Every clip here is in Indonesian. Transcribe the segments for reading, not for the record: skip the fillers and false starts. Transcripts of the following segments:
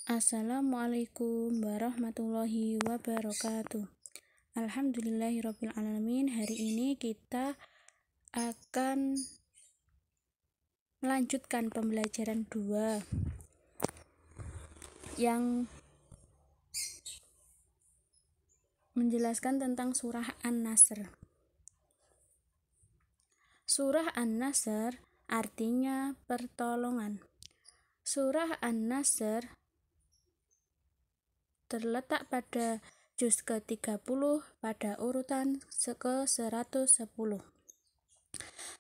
Assalamualaikum warahmatullahi wabarakatuh. Alhamdulillahirabbil alamin. Hari ini kita akan melanjutkan pembelajaran 2 yang menjelaskan tentang surah An-Nasr. Surah An-Nasr artinya pertolongan. Surah An-Nasr terletak pada juz ke-30 pada urutan ke-110.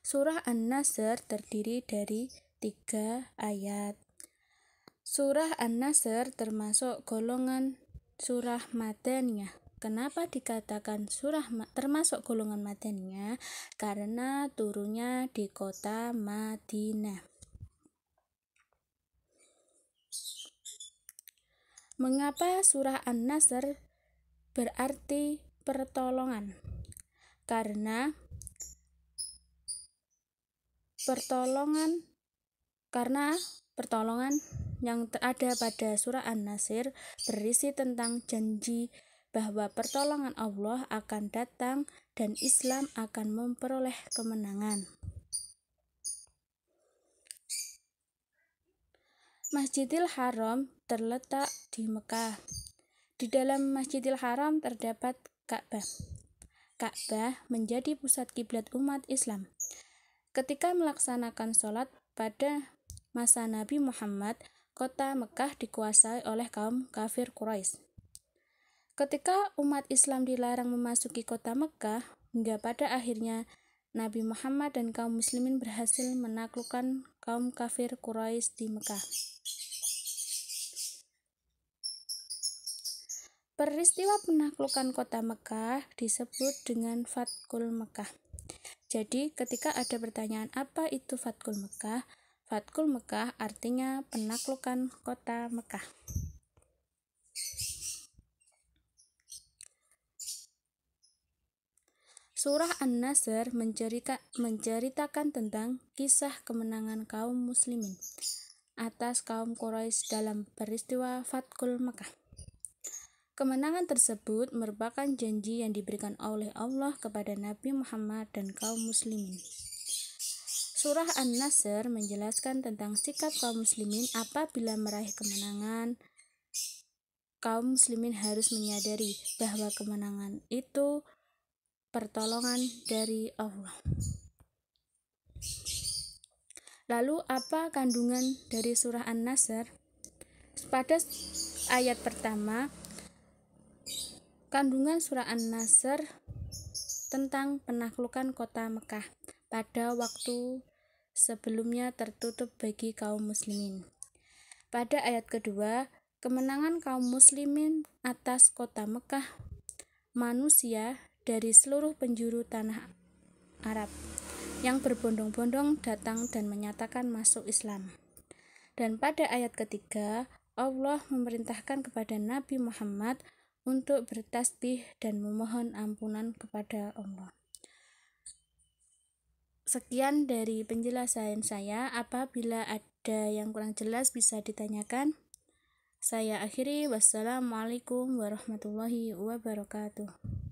Surah An-Nasr terdiri dari 3 ayat. Surah An-Nasr termasuk golongan surah Madaniyah. Kenapa dikatakan termasuk golongan Madaniyah? Karena turunnya di kota Madinah. Mengapa surah An-Nasr berarti pertolongan? Karena pertolongan yang ada pada surah An-Nasr berisi tentang janji bahwa pertolongan Allah akan datang dan Islam akan memperoleh kemenangan. Masjidil Haram terletak di Mekah. Di dalam Masjidil Haram terdapat Ka'bah. Ka'bah menjadi pusat kiblat umat Islam. Ketika melaksanakan sholat pada masa Nabi Muhammad, kota Mekah dikuasai oleh kaum kafir Quraisy. Ketika umat Islam dilarang memasuki kota Mekah, hingga pada akhirnya Nabi Muhammad dan kaum muslimin berhasil menaklukkan kaum kafir Quraisy di Mekah. Peristiwa penaklukan kota Mekah disebut dengan Fathul Mekah. Jadi, ketika ada pertanyaan apa itu Fathul Mekah? Fathul Mekah artinya penaklukan kota Mekah. Surah An-Nasr menceritakan tentang kisah kemenangan kaum muslimin atas kaum Quraisy dalam peristiwa Fathul Mekah. Kemenangan tersebut merupakan janji yang diberikan oleh Allah kepada Nabi Muhammad dan kaum muslimin. Surah An-Nasr menjelaskan tentang sikap kaum muslimin apabila meraih kemenangan. Kaum muslimin harus menyadari bahwa kemenangan itu pertolongan dari Allah. Lalu apa kandungan dari surah An-Nasr? Pada ayat pertama, kandungan surah An-Nasr tentang penaklukan kota Mekah pada waktu sebelumnya tertutup bagi kaum muslimin. Pada ayat kedua, kemenangan kaum muslimin atas kota Mekah, manusia dari seluruh penjuru tanah Arab yang berbondong-bondong datang dan menyatakan masuk Islam. Dan pada ayat ketiga, Allah memerintahkan kepada Nabi Muhammad untuk bertasbih dan memohon ampunan kepada Allah. Sekian dari penjelasan saya. Apabila ada yang kurang jelas bisa ditanyakan. Saya akhiri. Wassalamualaikum warahmatullahi wabarakatuh.